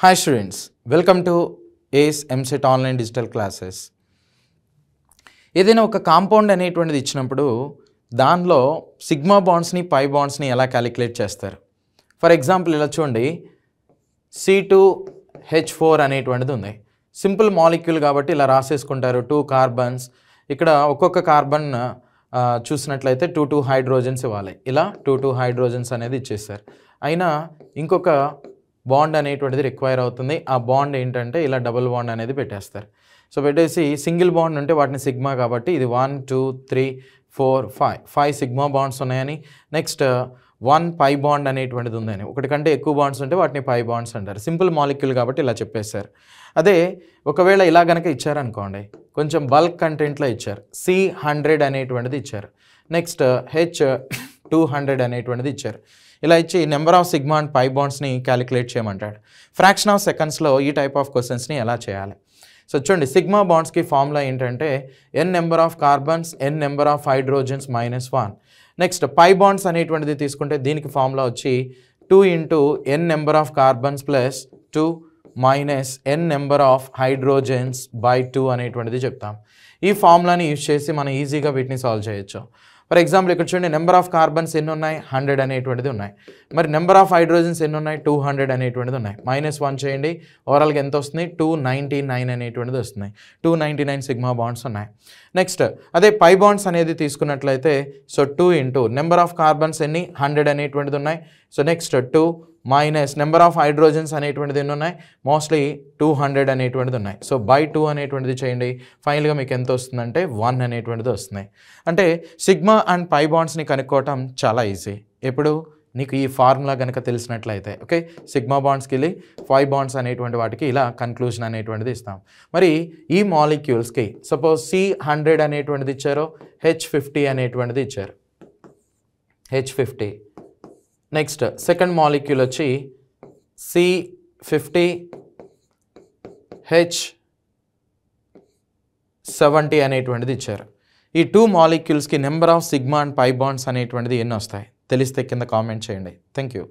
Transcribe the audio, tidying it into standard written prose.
Hi students, welcome to ACE MCET Online Digital Classes. ఏదైనా ఒక compound అనేటువంటిది ఇచ్చినప్పుడు దానిలో సిగ్మా బాండ్స్ని పై బాండ్స్ని ఎలా క్యాలిక్యులేట్ చేస్తారు. ఫర్ ఎగ్జాంపుల్ ఇలా చూడండి, C2H4 అనేటువంటిది ఉంది. సింపుల్ మాలిక్యూల్ కాబట్టి ఇలా రాసేసుకుంటారు. 2 కార్బన్స్, ఇక్కడ ఒక్కొక్క కార్బన్ చూసినట్లయితే 2 హైడ్రోజన్స్ ఇవ్వాలి. ఇలా 2 హైడ్రోజన్స్ అనేది ఇచ్చేస్తారు. అయినా ఇంకొక బాండ్ అనేటువంటిది రిక్వైర్ అవుతుంది. ఆ బాండ్ ఏంటంటే ఇలా డబుల్ బాండ్ అనేది పెట్టేస్తారు. సో పెట్టేసి సింగిల్ బాండ్ ఉంటే వాటిని సిగ్మా కాబట్టి ఇది 1 2 3 4 5 సిగ్మా బాండ్స్ ఉన్నాయని, నెక్స్ట్ 1 పై బాండ్ అనేటువంటిది ఉందని, ఒకటి కంటే ఎక్కువ బాండ్స్ ఉంటే వాటిని పై బాండ్స్ అంటారు. సింపుల్ మాలిక్యూల్ కాబట్టి ఇలా చెప్పేశారు. అదే ఒకవేళ ఇలా కనుక ఇచ్చారనుకోండి, కొంచెం బల్క్ కంటెంట్లో ఇచ్చారు. C100 అనేటువంటిది ఇచ్చారు, నెక్స్ట్ H200 అనేటువంటిది ఇచ్చారు. ఇలా ఇచ్చి number of sigma and pi బాండ్స్ని క్యాలిక్యులేట్ చేయమంటాడు. ఫ్రాక్షన్ ఆఫ్ సెకండ్స్లో ఈ టైప్ ఆఫ్ క్వశ్చన్స్ని ఎలా చేయాలి. సో చూడండి, సిగ్మా బాండ్స్కి ఫార్ములా ఏంటంటే n number of carbons n number of hydrogens -1. Next pi bonds అనేటువంటిది తీసుకుంటే దీనికి ఫార్ములా వచ్చి 2 × n number of carbons plus 2 minus n number of hydrogens by 2 అనేటువంటిది చెప్తాం. ఈ ఫార్ములాని యూజ్ చేసి మనం ఈజీగా వీటిని సాల్వ్ చేయొచ్చు. ఫర్ ఎగ్జాంపుల్ ఇక్కడ చూడండి, నెంబర్ ఆఫ్ కార్బన్స్ ఎన్ని ఉన్నాయి, 100 అనేటువంటిది ఉన్నాయి. మరి నెంబర్ ఆఫ్ హైడ్రోజన్స్ ఎన్ని ఉన్నాయి, 200 అనేటువంటిది ఉన్నాయి. -1 చేయండి, ఓవరాల్గా ఎంత వస్తుంది, 299 అనేటువంటిది వస్తుంది. 299 సిగ్మా బాండ్స్ ఉన్నాయి. నెక్స్ట్ అదే పై బాండ్స్ అనేది తీసుకున్నట్లయితే, సో 2 × నెంబర్ ఆఫ్ కార్బన్స్ ఎన్ని 100 అనేటువంటిది ఉన్నాయి. So next 2 minus number of hydrogens అనేటువంటిది ఎన్ని ఉన్నాయి, మోస్ట్లీ 200 అనేటువంటిది ఉన్నాయి. సో బై 2 అనేటువంటిది చేయండి, ఫైనల్గా మీకు ఎంత వస్తుందంటే 1 అనేటువంటిది వస్తుంది. అంటే సిగ్మా అండ్ పై బాండ్స్ని కనుక్కోవటం చాలా ఈజీ. ఎప్పుడు నీకు ఈ ఫార్ములా కనుక తెలిసినట్లయితే. ఓకే, సిగ్మా బాండ్స్కి వెళ్ళి 5 బాండ్స్ అనేటువంటి వాటికి ఇలా కన్క్లూజన్ అనేటువంటిది ఇస్తాం. మరి ఈ మాలిక్యూల్స్కి సపోజ్ C100 అనేటువంటిది ఇచ్చారో, H50 అనేటువంటిది ఇచ్చారు, H50. నెక్స్ట్ సెకండ్ మాలిక్యూల్ వచ్చి C50 H70 అనేటువంటిది ఇచ్చారు. ఈ 2 మాలిక్యూల్స్కి number of sigma and pi bonds అనేటువంటిది ఎన్ని వస్తాయి తెలిస్తే కింద కామెంట్ చేయండి. Thank you.